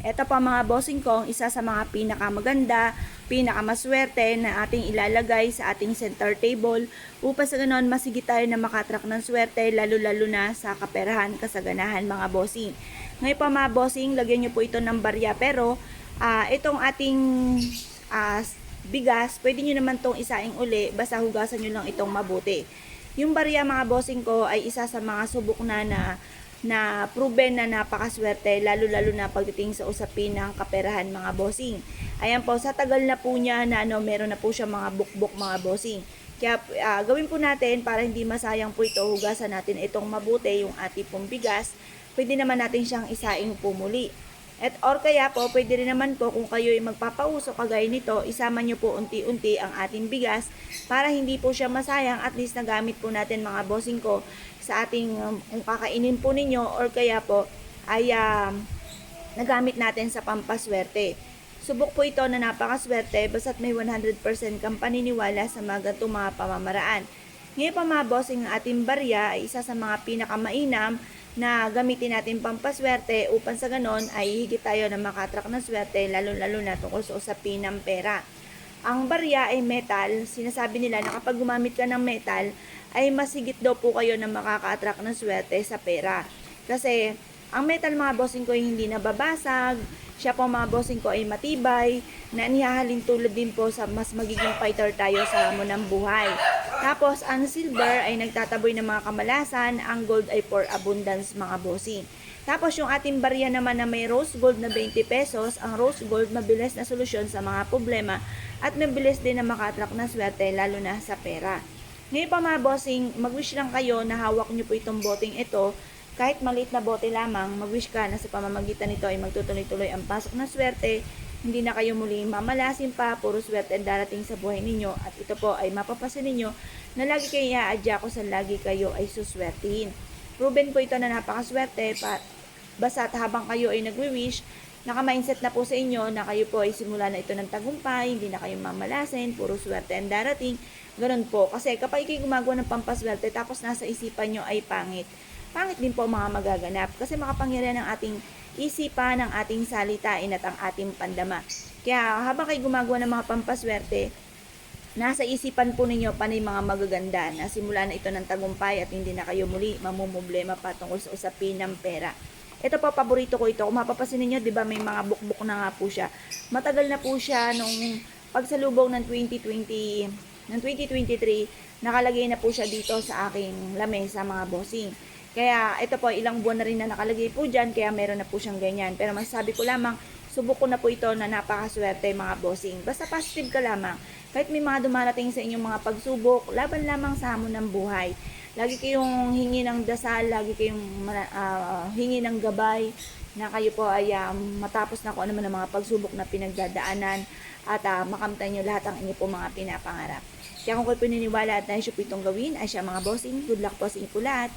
Ito po mga bossing ko, isa sa mga pinakamaganda, pinakamaswerte na ating ilalagay sa ating center table upang sa ganon masigit tayo na makatrack ng swerte lalo-lalo na sa kaperahan, kasaganahan mga bossing. Ngayon pa mga bossing, lagyan nyo po ito ng barya pero itong ating bigas, pwede nyo naman itong isaing uli basta hugasan nyo lang itong mabuti. Yung barya mga bossing ko ay isa sa mga subok na proven na napakaswerte lalo-lalo na pagdating sa usapin ng kaperahan mga bossing. Ayan po, sa tagal na po niya na meron na po siya mga bukbok mga bossing. Kaya gawin po natin para hindi masayang po ito, hugasan natin itong mabuti yung ating pong bigas. Pwede naman natin siyang isaing pumuli. At or kaya po, pwede rin naman po kung kayo ay magpapauso kagaya nito, isama nyo po unti-unti ang ating bigas para hindi po siya masayang, at least nagamit po natin mga bossing ko sa ating kung kakainin po ninyo or kaya po ay nagamit natin sa pampaswerte. Subok po ito na napakaswerte basta't may 100% kang paniniwala sa mga ganitong mga pamamaraan. Ngayon pa mga bossing, ang ating barya ay isa sa mga pinakamainam na gamitin natin pampaswerte upang sa ganon ay higit tayo na makatrack ng swerte lalo-lalo na tungkol sa usapin ng pera. Ang barya ay metal, sinasabi nila na kapag gumamit ka ng metal ay masigit daw po kayo na makaka-attract ng swerte sa pera. Kasi ang metal mga bossing ko ay hindi nababasag, siya po mga bossing ko ay matibay, na nihahalin tulad din po sa mas magiging fighter tayo sa hamon ng buhay. Tapos ang silver ay nagtataboy ng mga kamalasan, ang gold ay for abundance mga bossing. Tapos yung ating barya naman na may rose gold na 20 pesos, ang rose gold mabilis na solusyon sa mga problema at mabilis din na maka-attract ng swerte lalo na sa pera. Ngayon pa mga bossing, mag-wish lang kayo na hawak nyo po itong boteng ito. Kahit maliit na bote lamang, mag-wish ka na sa pamamagitan nito ay magtutuloy-tuloy ang pasok ng swerte. Hindi na kayo muling mamalasin pa, puro swerte ang darating sa buhay ninyo. At ito po ay mapapasin ninyo na lagi kayo i-aadya ko sa lagi kayo ay suswertihin. Proven po ito na napakaswerte, basta habang kayo ay nagwi-wish, naka-mindset na po sa inyo na kayo po ay simula na ito ng tagumpay, hindi na kayo mamalasin, puro swerte ang darating. Ganun po, kasi kapag kayo gumagawa ng pampaswerte tapos nasa isipan nyo ay pangit din po mga magaganap kasi makapangyarihan ng ating isipan, ng ating salitain at ang ating pandama. Kaya habang kayo gumagawa ng mga pampaswerte, nasa isipan po ninyo panay mga magaganda na simula na ito ng tagumpay at hindi na kayo muli mamumblema pa tungkol sa usapin ng pera. Ito po, paborito ko ito. Kung mapapasin ninyo, di ba may mga bukbuk na nga po siya. Matagal na po siya nung pagsalubong ng 2023, nakalagay na po siya dito sa aking lamesa mga bossing. Kaya ito po, ilang buwan na rin na nakalagay po dyan, kaya meron na po siyang ganyan. Pero masasabi ko lamang, subok ko na po ito na napakaswerte mga bossing. Basta positive ka lamang. Kahit may mga dumarating sa inyong mga pagsubok, laban lamang sa hamon ng buhay. Lagi kayong hingi ng dasal, lagi kayong hingi ng gabay, na kayo po ay matapos na kung ano man ang mga pagsubok na pinagdadaanan at makamtan nyo lahat ang inyo po mga pinapangarap. Kaya kung kayo pininiwala at nais po itong gawin, ay siya mga bossing, good luck po sa inyo po lahat.